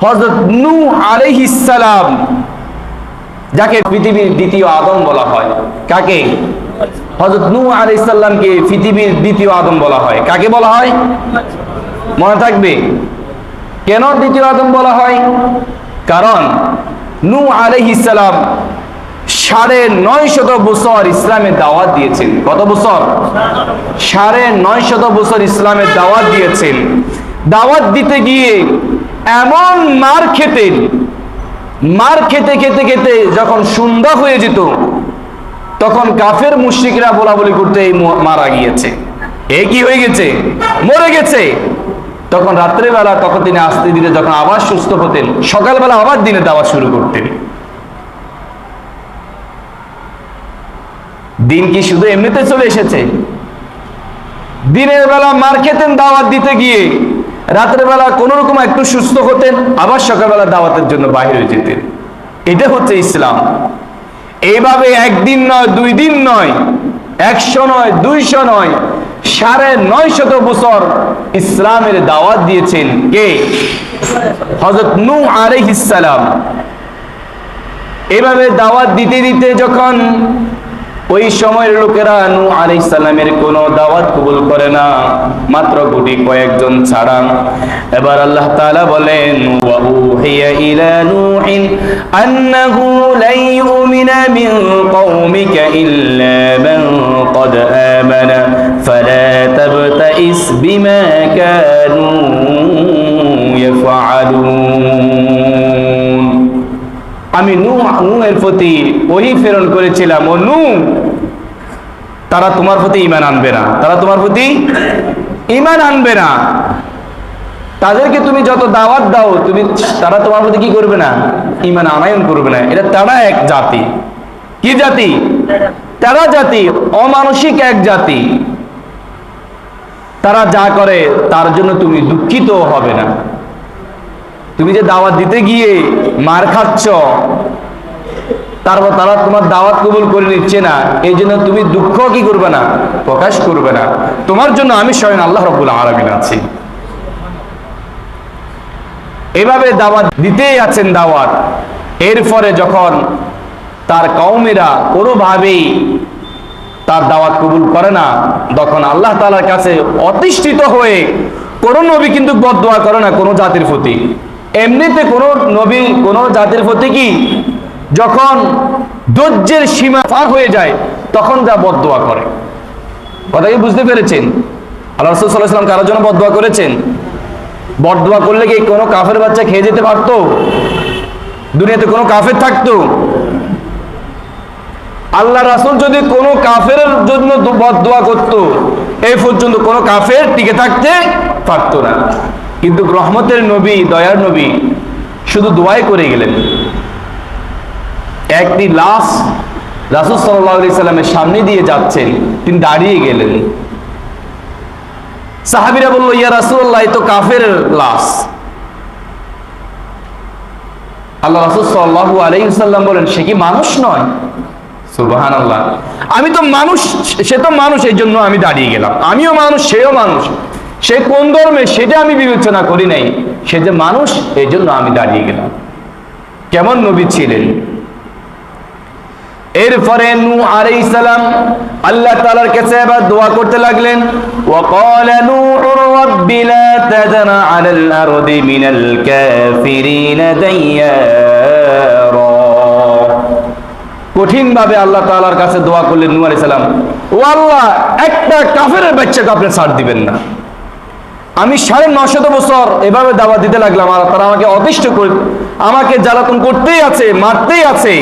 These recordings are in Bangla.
হযরত নূহ আলাইহিস সালাম, যাকে পৃথিবীর দ্বিতীয় আদম বলা হয়। কাকে? হযরত নূহ আলাইহিস সালামকে পৃথিবীর দ্বিতীয় আদম বলা হয়। কাকে বলা হয়? মনে থাকবে। কেন দ্বিতীয় আদম বলা হয়? কারণ নূহ আলাইহিস সালাম 950 বছর ইসলামের দাওয়াত দিয়েছেন। কত বছর? 950 বছর ইসলামের দাওয়াত দিয়েছেন। দাওয়াত দিতে গিয়ে এমন মার খেতে খেতে খেতে যখন সন্ধ্যা হয়ে যেত, তখন কাফের মুশরিকরা বলাবলি করতে মারা গিয়েছে, এ কি হয়ে গেছে, মরে গেছে। তখন রাত্রেবেলা তখন তিনি আস্তে ধীরে যখন আবার সুস্থ হতেন, সকালবেলা আবার দিনে দাওয়াত শুরু করতেন। দিন কি শুধু এমনিতে চলে এসেছে? দিনের বেলা মার খেতেন দাওয়াত দিতে গিয়ে, রাতের বেলা কোন রকম একটু সুস্থ হতেন, আবার সকালবেলা দাওয়াতের জন্য বাইরে হয়ে যেতেন। এটা হচ্ছে ইসলাম। এইভাবে একদিন নয়, 2 দিন নয়, 100 নয়, 200 নয়, 950 বছর ইসলামের দাওয়াত দিয়েছেন কে? হযরত নূহ আলাইহিস সালাম। এভাবে দাওয়াত দিতে দিতে যখন ওই সময়ের লোকেরা নূহ আলাইহিস সালামের কোনো দাওয়াত কবুল করে না, মাত্র গুটি কয়েকজন ছাড়া। এবার আল্লাহ তাআলা বলেন, ওয়া উহিয়া ইলা নূহিন আন্নাহু লা ইউমিনা মিন কওমিকা ইল্লা মান ক্বাদ আমানা ফালা তাবতাইস বিমা কানু ইয়াফআলুন। আমি নূহের প্রতি ওহী প্রেরণ করেছিলাম, ও নূহ, তারা তোমার প্রতি ঈমান আনবে না, তারা তোমার প্রতি ঈমান আনবে না। তাদেরকে তুমি যত দাওয়াত দাও, তারা তোমার প্রতি কি করবে না? ঈমান আনয়ন করবে না। এটা তারা এক জাতি। কি জাতি? তারা জাতি, অমানসিক এক জাতি। তারা যা করে তার জন্য তুমি দুঃখিত হবে না। তুমি যে দাওয়াত দিতে গিয়ে মার খাচ্ছ, তারপর তারা তোমার দাওয়াত কবুল করে নিচ্ছে না, এই জন্য তুমি দুঃখ কি করবে না? প্রকাশ করবে না। তোমার জন্য আমি স্বয়ং আল্লাহ রাব্বুল আলামিন আছি। এভাবে দাওয়াত দিতেই আছেন দাওয়াত। এরপরে যখন তার কওমেরা কোনোভাবেই তার দাওয়াত কবুল করে না, তখন আল্লাহ তাআলার কাছে অতিষ্ঠিত হয়ে, কোন নবী কিন্তু বদদোয়া করে না কোনো জাতির প্রতি। এমনিতে কোন নবী কোন জাতির প্রতি কি যখন ধৈর্যের সীমা পার হয়ে যায়, তখন যা বদদোয়া করে। কথা কি বুঝতে পেরেছেন? আল্লাহ রাসূল সাল্লাল্লাহু আলাইহি ওয়াসাল্লাম কারোর জন্য বদদোয়া করেছেন? বদদোয়া করলে কি কোনো কাফের বাচ্চা খেয়ে যেতে পারতো? দুনিয়াতে কোনো কাফের থাকতো? আল্লাহ রাসূল যদি কোনো কাফের জন্য বদদোয়া করত, এই পর্যন্ত কোনো কাফের টিকে থাকতে পারতো না। কিন্তু রহমতের নবী, দয়ার নবী শুধু দোয়াই করে গেলেন। একটি লাশ রাসূল সাল্লাল্লাহু আলাইহি সাল্লামের সামনে দিয়ে যাচ্ছেন, তিনি দাঁড়িয়ে গেলেন। সাহাবীরা বলল, ইয়া রাসূলুল্লাহ, এই তো কাফের লাশ। আল্লাহ রাসূল সাল্লাল্লাহু আলাইহি সাল্লাম বলেন, সে কি মানুষ নয়? সুবহানাল্লাহ। আমি তো মানুষ, সে তো মানুষ, এই জন্য আমি দাঁড়িয়ে গেলাম। আমিও মানুষ, সেও মানুষ। সে কোন ধর্মে সেটা আমি বিবেচনা করি নাই, সে যে মানুষ এই জন্য আমি দাঁড়িয়ে গেলাম। কেমন নবী ছিলেন! এরপরে নূহ আলাইহিস সালাম আল্লাহ তাআলার কাছে আবার দোয়া করতে লাগলেন। ওয়া ক্বালা নূহু রাব্বি লা তাযার আলাল আরদি মিনাল কাফিরিন দাইয়ারা। কঠিন ভাবে আল্লাহ তাআলার কাছে দোয়া করলেন নূহ আলাইহিস সালাম, ও আল্লাহ, একটা কাফেরের বাচ্চাকে আপনি ছাড় দিবেন না। আমি 950 বছর এভাবে দাওয়াত দিতে লাগলাম, আর তারা আমাকে অতিষ্ঠ করে, আমাকে জ্বালাতন করতেই আছে, মারতেই আছে।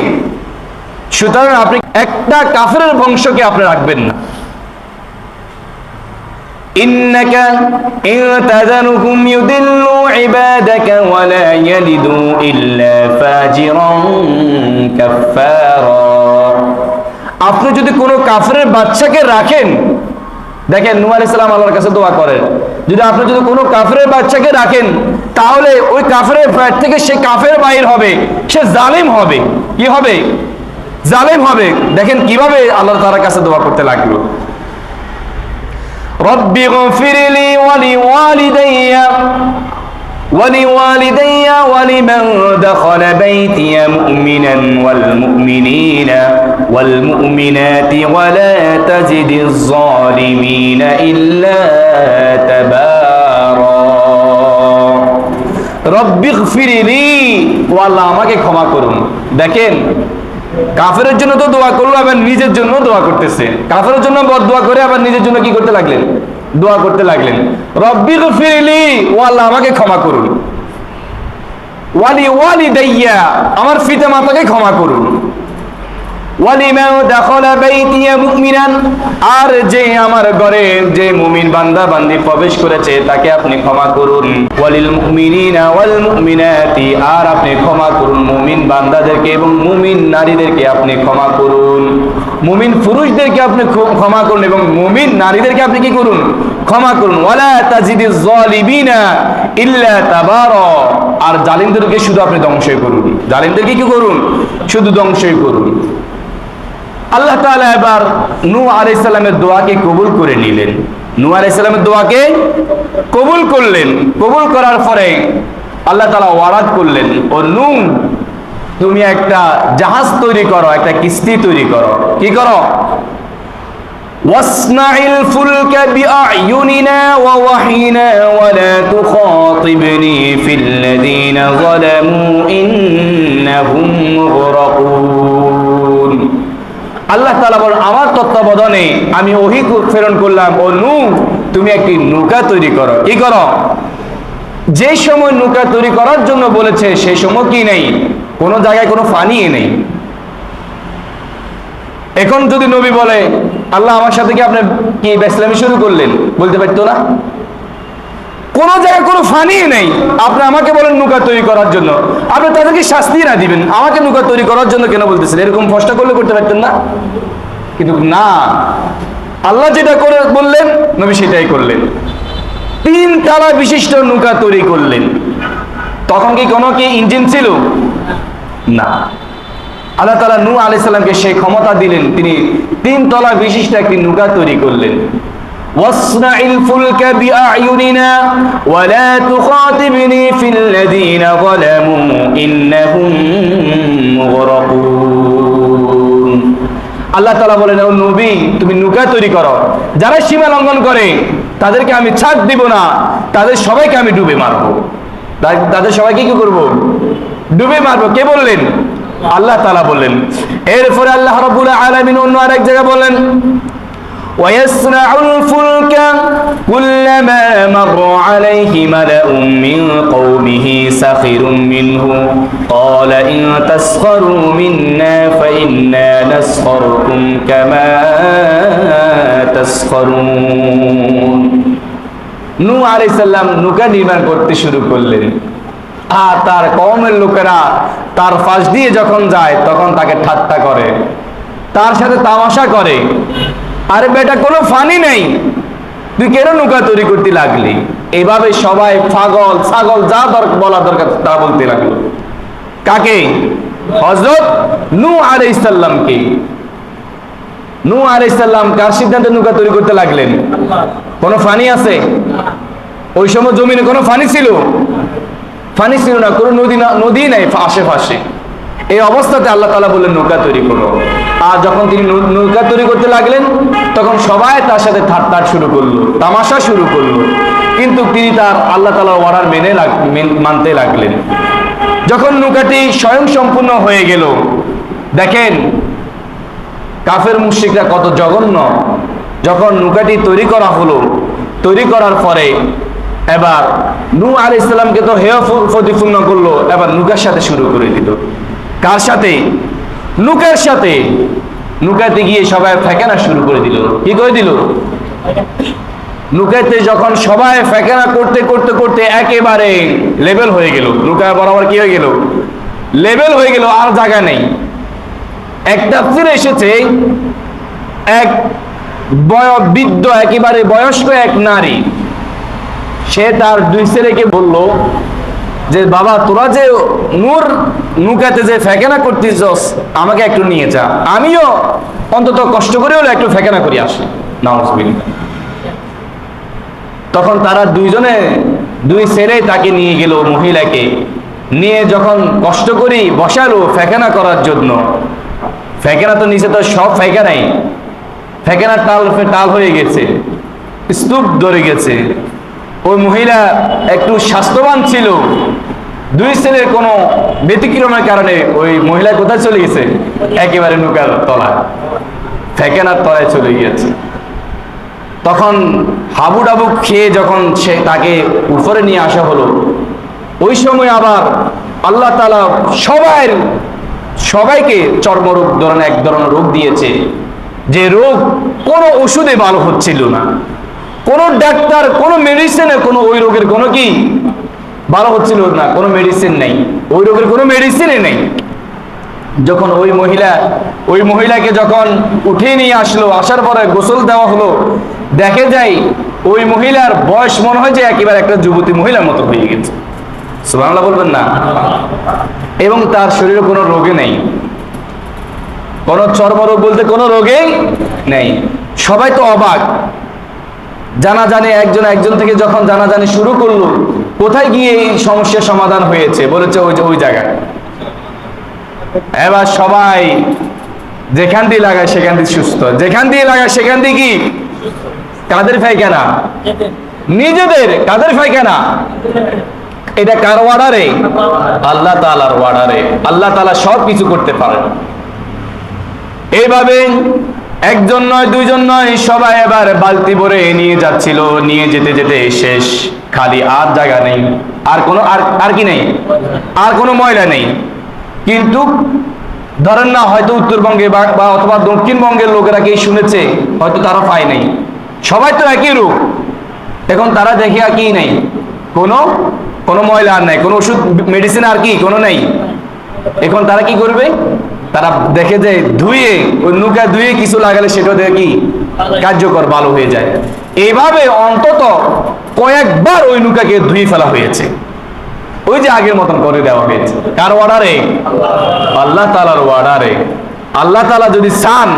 সুতরাং আপনি একটা কাফেরের বংশকে আপনি রাখবেন না। ইন্নাকা ইন তাযারুহুম ইউদিল্লু ইবাদাকা ওয়া লা ইয়ালিদু ইল্লা ফাজিরান কাফফারা। আপনি যদি কোনো কাফেরের বাচ্চাকে রাখেন, দেখেন নূহ আলাইহিস সালাম আল্লাহর কাছে দোয়া করেন, আপনি যদি কোনো কাফেরের বাচ্চাকে রাখেন, তাহলে ওই কাফেরের পেট থেকে সে কাফের বাইর হবে, সে জালিম হবে। কি হবে? জালিম হবে। দেখেন কিভাবে আল্লাহ তাআলার কাছে দোয়া করতে লাগলো। রব্বি গফিরলি ওয়া লিওয়ালিদাইয়া ولوالدي ولمن دخل بيتي مؤمنا والمؤمنين والمؤمنات ولا تزد الظالمين إلا تبارا رب اغفر لي والله আমাকে ক্ষমা করুন। দেখেন কাফেরের জন্য তো দোয়া করলো, আবার নিজের জন্য দোয়া করতেছে। কাফেরের জন্য বদদোয়া করে আবার নিজের জন্য কি করতে লাগলেন? দোয়া করতে লাগলেন। রব্বি গফিরলি, ও আল্লাহ আমাকে ক্ষমা করুন। ওয়ালি ওয়ালিদাইয়া, আমার পিতা মাতাকে ক্ষমা করুন। ওয়ালিমান দাখালা বাইতিয়া মুমিনান, আর যে আমার ঘরে যে মুমিন বান্দা বান্দি প্রবেশ করেছে তাকে আপনি ক্ষমা করুন। ওয়ালিল মুমিনিনা ওয়াল মুমিনাতি, আর আপনি ক্ষমা করুন মুমিন বান্দাদেরকে এবং মুমিন নারীদেরকে আপনি ক্ষমা করুন। মুমিন পুরুষদেরকে আপনি ক্ষমা করুন এবং মুমিন নারীদেরকে আপনি কি করুন? ক্ষমা করুন। ওয়ালা তাজিদিজ জালিমিনা ইল্লা তাবারা, আর জালিমদেরকে শুধু আপনি ধ্বংসই করুন। জালিমদেরকে কি করুন? শুধু ধ্বংসই করুন। আল্লাহ তাআলা এবার নূহ আলাইহিস সালামের দোয়াকে কবুল করে নিলেন। নূহ আলাইহিস সালামের দোয়াকে কবুল করলেন। কবুল করার পরে আল্লাহ তাআলা ওয়ারাদ করলেন, ও নূহ তুমি একটা জাহাজ তৈরি করো, একটা কিস্তি তৈরি করো। কি করো? ওয়াসনাইল ফুলকা বিআয়ুনিনা ওয়া ওয়াহিনা ওয়া লা তুখাতিবনি ফিল্লাযীনা যালামু ইন্নাহুম মুগরাকুন। আল্লাহ তাআলা বলেন, আমার তত্ত্বাবধানে আমি ওহী প্রেরণ করলাম, ও নূহ তুমি একটি নৌকা তৈরি করো। কি করো? যে সময় নৌকা তৈরি করার জন্য বলেছে সেই সময় কি নেই, কোন জায়গায় কোনো পানি নেই। এখন যদি নবী বলে আল্লাহ আমার সাথে কি আপনি কি বেসলামি শুরু করলেন, বলতে পারতো না? কোন জায়গায় কোনো পানি নেই, আপনি আমাকে বলেন নৌকা তৈরি করার জন্য, আপনি তাদেরকে শাস্তি না দিবেন, আমাকে নৌকা তৈরি করার জন্য কেন বলতেছেন? এরকম প্রশ্ন করলে করতে পারতেন না? কিন্তু না, আল্লাহ যেটা করে বললেন নবী সেটাই করলেন। 3 তলা বিশিষ্ট নৌকা তৈরি করলেন। তখন কি কোনো কি ইঞ্জিন ছিল? না। আল্লাহ তাআলা নূহ আলাইহিস সালামকে সেই ক্ষমতা দিলেন, তিনি 3 তলা বিশিষ্ট একটি নৌকা তৈরি করলেন। ওয়াসনাইল ফুলকা বিআয়ুনিনা ওয়া লা তুখাতিবনি ফিল্লাযীনা যালামু ইন্নাহুম মুগরাকুন। আল্লাহ তাআলা বলেন, ও নবী তুমি নৌকা তৈরি করো, যারা সীমা লঙ্ঘন করে তাদেরকে আমি ছাড় দিব না, তাদের সবাইকে আমি ডুবে মারবো। তাদের সবাইকে কি করব? ডুবে মারবো। কে বললেন? আল্লাহ তাআলা বললেন। এরপরে আল্লাহ রাব্বুল আলামিন অন্য আরেক জায়গায় বলেন, ওয়ায়াসনাউল ফুলকা কুল্লামা মাররা আলাইহি মালাউম মিন কওমিহি সাখিরুম মিনহু ক্বালা ইন তাসখারু মিন্না ফাইন্না নাসখারুকুম কামা তাসখারুন। নূহ আলাইহিস সালাম নৌকা নির্মাণ করতে শুরু করলেন, আর তার কওমের লোকেরা তার পাশ দিয়ে যখন যায় তখন তাকে ঠাট্টা করে, তার সাথে তামাশা করে। আরে বেটা কোনো পানি নেই, তুই কেন নৌকা তৈরি করতে লাগলি? এইভাবে সবাই পাগল ছাগল যা বলা দরকার তা বলতে লাগলো। কাকে? হযরত নূহ আলাইহিস সালামকে। নূহ আলাইহিস সালাম কার সিদ্ধান্তে নৌকা তৈরি করতে লাগলেন? কোনো পানি আছে? ওই সময় জমিনে কোনো পানি ছিল? পানি ছিল না, কোনো নদী নাই আশেপাশে। এই অবস্থাতে আল্লাহ তাআলা বললেন নৌকা তৈরি করো। আর যখন তিনি নৌকা তৈরি করতে লাগলেন তখন সবাই তার সাথে ঠাট্টা শুরু করলো, তামাশা শুরু করলো, কিন্তু তিনি তার আল্লাহ তাআলার অর্ডার মানতে লাগলেন। যখন নৌকাটি স্বয়ং সম্পূর্ণ হয়ে গেল, দেখেন কাফের মুশরিকরা কত জঘন্য। যখন নৌকাটি তৈরি করা হলো, তৈরি করার পরে এবার নূহ আলাইহিস সালামকে তো হেয় প্রতিপূর্ণ করলো, এবার নৌকার সাথে শুরু করে দিল। কার সাথে? নৌকার সাথে। নৌকাতে গিয়ে সবাই ফেকানা শুরু করে দিল। কি করে দিল? নৌকাতে যখন সবাই ফেকানা করতে করতে করতে একেবারে লেভেল হয়ে গেল, নৌকা বরাবর কি হয়ে গেল? লেভেল হয়ে গেল, আর জায়গা নেই। এক তাফসীরে এসেছে এক বৃদ্ধ একেবারে বয়স্ক এক নারী, সে তার 2 ছেলেকে বলল যে বাবা তোরা যে নৌকাতে যে ফেকেনা করতেছস আমাকে একটু নিয়ে যা, আমিও অন্তত কষ্ট করে হলে একটু ফেকেনা করি আসি। নাউজুবিল্লাহ। তখন তারা 2 জনে দুই ছেলে তাকে নিয়ে গেল, মহিলাকে নিয়ে যখন কষ্ট করি বসালো ফেকানা করার জন্য। ফেকানা তো নিচে তো সব ফেকানাই, ফেকানার টাল হয়ে গেছে, স্তূপ ধরে গেছে। ওই মহিলা একটু স্বাস্থ্যবান ছিল, দুই ছেলের কোনো ব্যতিক্রমের কারণে ওই মহিলা কোথায় চলে গেছে? একেবারে নৌকার তলায়, ফেকানার তলায় চলে গিয়েছে। তখন হাবুডাবু খেয়ে যখন সে তাকে উপরে নিয়ে আসা হলো, ওই সময় আবার আল্লাহ তাআলা সবাইকে চর্মরোগ ধরনের এক ধরনের রোগ দিয়েছে, যে রোগ কোনো ওষুধে ভালো হচ্ছিল না, কোনো ডাক্তার কোনো মেডিসিনে কোনো ওই রোগের কোনো কি ভালো হচ্ছিল না, কোনো মেডিসিন নেই, ওই রোগের কোনো মেডিসিনই নেই। যখন ওই মহিলাকে যখন উঠিয়ে নিয়ে আসলো, আসার পরে গোসল দেওয়া হলো, দেখে যায় ওই মহিলার বয়স মনে হয় যে একেবারে একটা যুবতী মহিলার মতো হয়ে গেছে। সুবহানাল্লাহ বলবেন না? এবং তার শরীরে কোনো রোগে নেই, কোনো চর্মরোগ বলতে কোনো রোগেই নেই। সবাই তো অবাক, জানাজানি একজন থেকে যখন জানাজানি শুরু করলো, কোথায় গিয়ে এই সমস্যার সমাধান হয়েছে? বলেছে ওই জায়গায়। এবার সবাই যেখান দিয়ে লাগায় সেখান দিয়ে সুস্থ, যেখান দিয়ে লাগায় সেখান দিয়ে কি? কাদের ফায়খানা? নিজেদের। কাদের ফায়খানা? এটা কার ওয়ার্ডারে? আল্লাহ তাআলার ওয়ার্ডারে। আল্লাহ তাআলা সব কিছু করতে পারেন। এইভাবে একজন নয় দুইজন নয়, সবাই এবার বালতি ভরে নিয়ে যাচ্ছিল, নিয়ে যেতে যেতে শেষ, খালি আর জায়গা নেই, আর কি নেই, আর কোনো ময়লা নেই। কিন্তু ধরেন না, হয়তো উত্তরবঙ্গে বা অথবা দক্ষিণবঙ্গের লোকেরা কি শুনেছে, হয়তো তারা পায় নাই, সবাই তো একই রূপ। এখন তারা দেখে আর কি নেই, কোনো ময়লা আর নাই, কোনো ওষুধ মেডিসিন আর কি কোনো নেই। এখন তারা কি করবে? তারা দেখে যে ধুয়ে, ওই নৌকা ধুয়ে কিছু লাগালে সেটা দেখে কি কার্যকর, ভালো হয়ে যায়। এইভাবে অন্তত কয়েকবার ওই নৌকাকে ধুয়ে ফেলা হয়েছে, ওই যে আগের মতন করে দেওয়া হয়েছে। কার অর্ডারে? আল্লাহ তাআলার অর্ডারে। আল্লাহ তাআলা যদি চান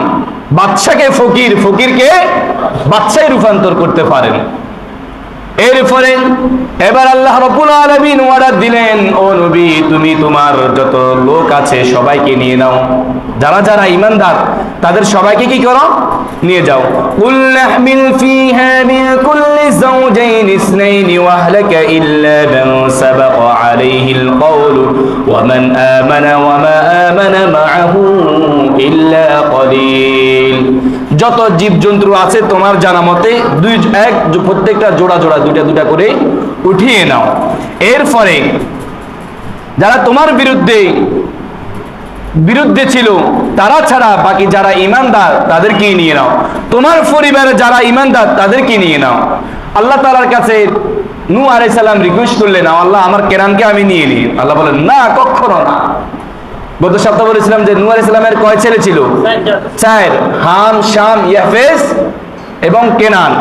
বাদশাকে ফকিরকে বাদশায় রূপান্তর করতে পারেন। এরপরে এবার আল্লাহ রাব্বুল আলামিন অর্ডার দিলেন, ও নবী, তুমি তোমার যত লোক আছে সবাইকে নিয়ে নাও, যারা ঈমানদার তাদের সবাইকে কি করো? নিয়ে যাও। কুল নাহমিল ফিহা মিন কুল্লি যাওজাইন ইসনাইনি ওয়া আহলাকা ইল্লা মান সাবাকা আলাইহিল কওলু ওয়া মান আমানা ওয়া মা আমানা মাআহু ইল্লা কলিল। যত জীবজন্তু আছে তোমার জানা মতে প্রত্যেকটা জোড়া দুটা করে উঠিয়ে নাও। এরপরে যারা তোমার বিরুদ্ধে ছিল তারা ছাড়া বাকি যারা ঈমানদার তাদেরকে নিয়ে নাও, তোমার পরিবারে যারা ঈমানদার তাদেরকে নিয়ে নাও। আল্লাহ তাআলার কাছে নূহ আলাইহিস সালাম রিকোয়েস্ট করলেন, আল্লাহ আমার কেরানকে আমি নিয়ে নিই। আল্লাহ বলেন, না, কখনো না। গত সপ্তাহে বলেছিলাম যে নূহ আলাইহিস সালামের কয় ছেলে ছিল? 4, হাম, শাম, ইয়াফেস এবং কেনান।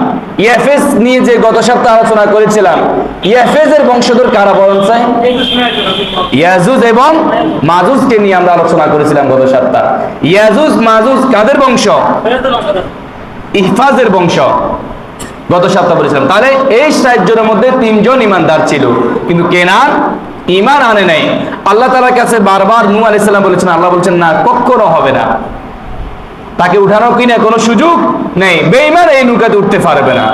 ইয়াফেস নিয়ে যে গত সপ্তাহে আলোচনা করেছিলাম, ইয়াফেজের বংশধর কারা বলেন? ইয়াজুজ এবং মাজুজকে নিয়ে আমরা আলোচনা করেছিলাম গত সপ্তাহে। ইয়াজুজ মাজুজ কাদের বংশ? ইহফাজের বংশ গত সপ্তাহে বলেছিলাম। তাহলে এই 7 জনের মধ্যে 3 জন ঈমানদার ছিল, কিন্তু কেনান ঈমান আনে নাই। আল্লাহ তাআলার কাছে বারবার নূহ আলাইহিস সালাম বলেছেন, আল্লাহ বলছেন না, কখনো হবে না, তাকে উঠানো কিনা কোনো সুযোগ নেই, বেঈমান এই নৌকাতে উঠতে পারবে না।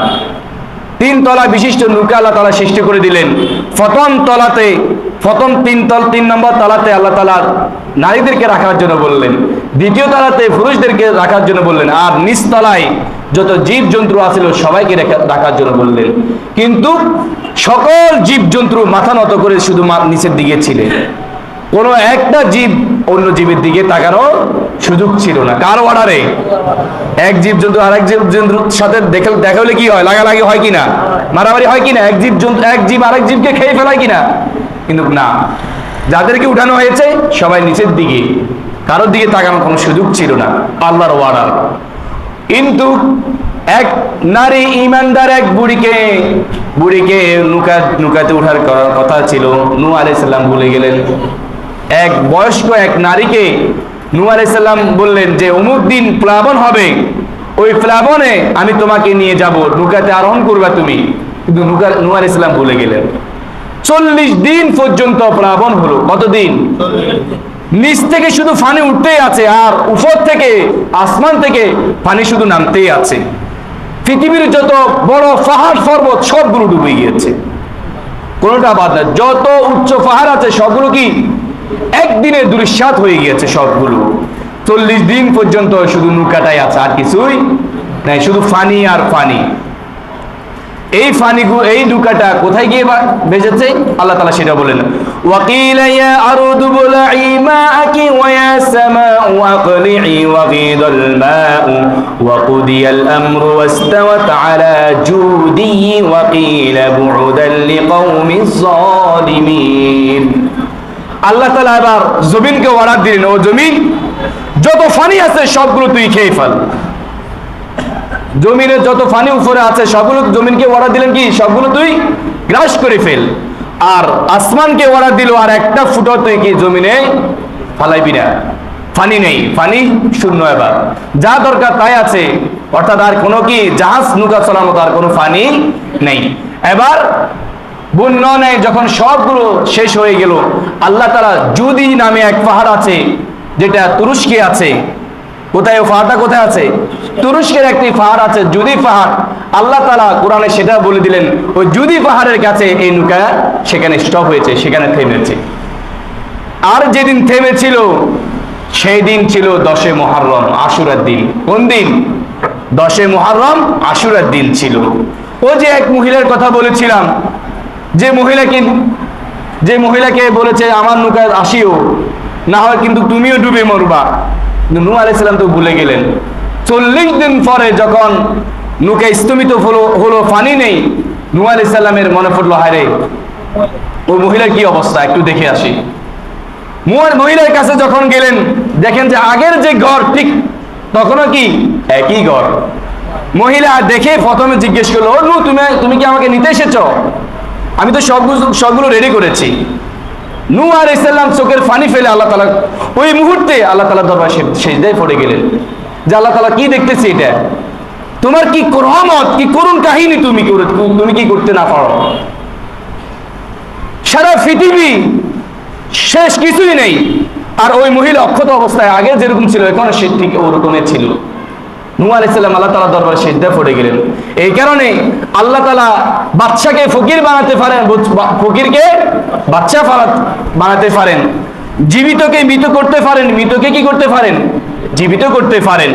3 তলা বিশিষ্ট নৌকা আল্লাহ তাআলা সৃষ্টি করে দিলেন। প্রথম 3 নম্বর তলাতে আল্লাহ তাআলা নারীদেরকে রাখার জন্য বললেন, দ্বিতীয় তলাতে পুরুষদেরকে রাখার জন্য বললেন, আর নিচ তলায় যত জীবজন্তু আছিল সবাইকে রাখার জন্য বললেন। কিন্তু সকল জীবজন্তু মাথা নত করে শুধু নিচের দিকে ছিলেন, কোনো একটা জীব অন্য জীবের দিকে তাকানোর সুযোগ ছিল না। কার অর্ডারে? এক জীবজন্তু আরেক জীবজন্তুর সাথে দেখা হলে কি হয়? লাগালাগি হয় কিনা? মারামারি হয় কিনা? এক জীব আরেক জীবকে খেয়ে ফেলায় কিনা? কিন্তু না, যাদেরকে উঠানো হয়েছে সবাই নিচের দিকে, কারোর দিকে তাকানোর কোনো সুযোগ ছিল না, আল্লাহর অর্ডার। কিন্তু এক নারী ঈমানদার এক বুড়িকে নৌকাতে উঠার কথা ছিল, নূহ আলাইহিস সালাম ভুলে গেলেন। এক বয়স্ক এক নারীকে নূহ আলাইহিস সালাম বললেন যে অমুক দিন প্লাবন হবে, ওই প্লাবনে আমি তোমাকে নিয়ে যাব, নৌকাতে আরোহণ করবা তুমি। কিন্তু নূহ আলাইহিস সালাম ভুলে গেলেন। 40 দিন পর্যন্ত প্লাবন হলো। কতদিন? নিচ থেকে শুধু পানি উঠতেই আছে, আর উপর থেকে আসমান থেকে পানি শুধু নামতেই আছে। পৃথিবীর যত বড় পাহাড় পর্বত সবগুলো ডুবে গিয়েছে, কোনোটা বাদ না। যত উচ্চ পাহাড় আছে সবগুলো কি একদিনে ধূলিসাৎ হয়ে গিয়েছে সবগুলো। 40 দিন পর্যন্ত শুধু নৌকাটাই আছে, আর কিছুই নাই, শুধু পানি আর পানি। এই পানিগুলো, এই নৌকাটা কোথায় গিয়ে ভেসেছে আল্লাহ তাআলা সেটা বলেন। ওয়াকিলা ইয়া আরদু বুলঈ মাআকি ওয়া ইয়া সামাউ আকলিঈ ওয়া গীদাল মাউ ওয়া কুদিয়াল আমরু ওয়াস্তাওয়াত আলা জুদিহি ওয়া কিলা বু'দান লিকাওমিজ যালিমিন। আল্লাহ তাআলা এবার জমিনকে অর্ডার দিলেন, ও জমিন, যত পানি আছে সবগুলো তুই খেয়ে ফেল। জমিনের যত পানি উপরে আছে সবগুলো জমিনকে অর্ডার দিলেন কি সবগুলো তুই গ্রাস করে ফেল। আর আসমানকে অর্ডার দিল, আর একটা ফুটো তুই কি জমিনে ফালাইবি না। পানি নেই, পানি শূন্য, এবার যা দরকার তাই আছে, অর্থাৎ আর কোনো কি জাহাজ নৌকা চলার মতো আর কোনো পানি নেই। এবার বন্যা নেই, যখন সবগুলো শেষ হয়ে গেল, আল্লাহ তাআলা জুদি নামে এক পাহাড় আছে যেটা তুরস্কে আছে। কোথায়? ও পাহাড়টা কোথায় আছে? তুরস্কের একটি পাহাড় আছে, জুদি পাহাড়। আল্লাহ তাআলা কোরআনে সেটা বলে দিলেন, ওই জুদি পাহাড়ের কাছে এই নৌকা সেখানে স্টপ হয়েছে, সেখানে থেমেছে। আর যেদিন থেমেছিল সেই দিন ছিল 10 মুহররম, আশুরার দিন। কোন দিন? 10 মুহররম, আশুরার দিন ছিল। ও যে এক মহিলার কথা বলেছিলাম, যে মহিলাকে বলেছে আমার নৌকায় আসিও, না হয় কিন্তু তুমিও ডুবে মরবা। নূহ আলাইহিস সালাম তো ভুলে গেলেন। 40 দিন পরে যখন নৌকা স্তম্ভিত হলো, পানি নেই, নূহ আলাইহিস সালামের মনে পড়লো, হায় রে, ওই মহিলার কি অবস্থা, একটু দেখে আসি। মহিলার কাছে যখন গেলেন, দেখেন যে আগের যে ঘর ঠিক তখনও কি একই ঘর। মহিলা দেখে প্রথমে জিজ্ঞেস করলো, ও নূহ, তুমি কি আমাকে নিতে এসেছো? আমি তো সবগুলো রেডি করেছি। নূহ আলাইহিস সালাম চোখের পানি ফেলে আল্লাহ তাআলা ওই মুহূর্তে আল্লাহ তাআলার দরবারে সিজদায় পড়ে গেলেন, যে আল্লাহ তাআলা কি দেখতেছি এটা, তোমার কি রহমত, কি করুণ কাহিনী, তুমি কি করতে না পারো? সারা পৃথিবী শেষ, কিছুই নেই, আর ওই মহিলা অক্ষত অবস্থায় আগে যেরকম ছিল এখন সে ঠিক ওরকমের ছিল। নূহ আলাইহিস সালাম আল্লাহ তাআলার দরবারে সিজদায় পড়ে গেলেন। এই কারণে আল্লাহ তাআলা বাদশাকে ফকির বানাতে পারেন, ফকিরকে বাদশা বানাতে পারেন, জীবিতকে মৃত করতে পারেন, মৃতকে কি করতে পারেন? জীবিত করতে পারেন।